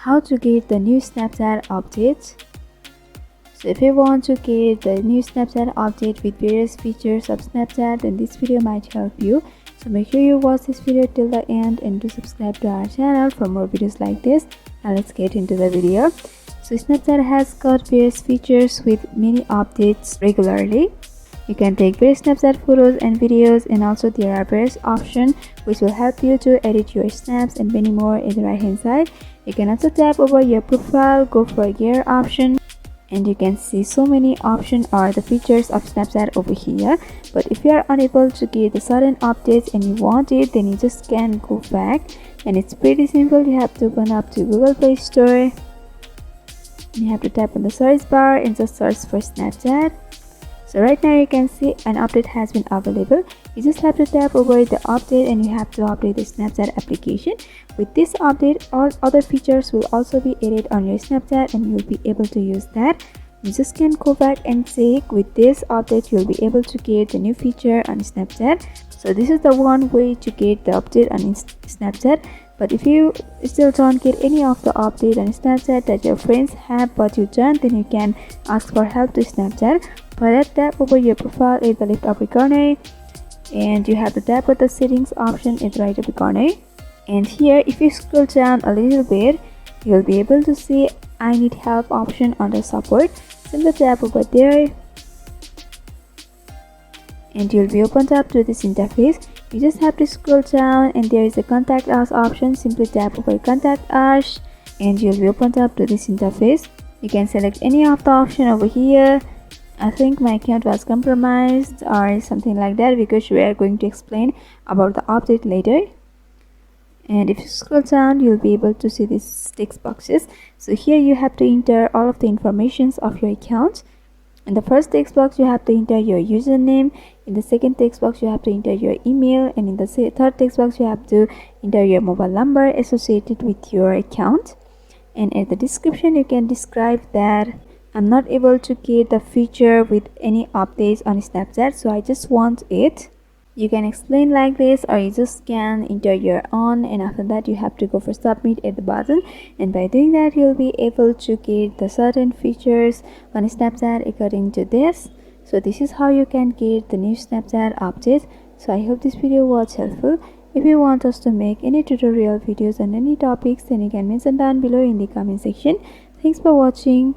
how to get the new Snapchat update. So if you want to get the new Snapchat update with various features of Snapchat, then this video might help you. So make sure you watch this video till the end and do subscribe to our channel for more videos like this. Now let's get into the video. So Snapchat has got various features with many updates regularly. You can take various Snapchat photos and videos, and also there are various options which will help you to edit your snaps and many more in the right hand side. You can also tap over your profile, go for gear option, and you can see so many options or the features of Snapchat over here. But if you are unable to get the certain updates and you want it, then you just can go back, and it's pretty simple. You have to open up to Google Play Store. You have to tap on the search bar and just search for Snapchat. So right now you can see an update has been available. You just have to tap over the update and you have to update the Snapchat application. With this update, all other features will also be added on your Snapchat and you'll be able to use that. You just can go back and say with this update you'll be able to get the new feature on Snapchat. So this is the one way to get the update on Snapchat. But if you still don't get any of the update on Snapchat that your friends have but you don't, then you can ask for help to Snapchat. For that, tap over your profile at the left upper corner, and you have to tap on the settings option at the right upper corner. And here, if you scroll down a little bit, you'll be able to see I need help option under support. Simply tap over there and you'll be opened up to this interface. You just have to scroll down and there is a contact us option. Simply tap over contact us and you'll be opened up to this interface. You can select any of the option over here. I think my account was compromised or something like that, because we are going to explain about the update later. And if you scroll down, you'll be able to see these text boxes. So here you have to enter all of the informations of your account. In the first text box, you have to enter your username. In the second text box, you have to enter your email. And in the third text box, you have to enter your mobile number associated with your account. And at the description, you can describe that I'm not able to get the feature with any updates on Snapchat, so I just want it. You can explain like this, or you just can enter your own, and after that you have to go for submit at the button, and by doing that you'll be able to get the certain features on Snapchat according to this. So this is how you can get the new Snapchat update. So I hope this video was helpful. If you want us to make any tutorial videos on any topics, then you can mention down below in the comment section. Thanks for watching.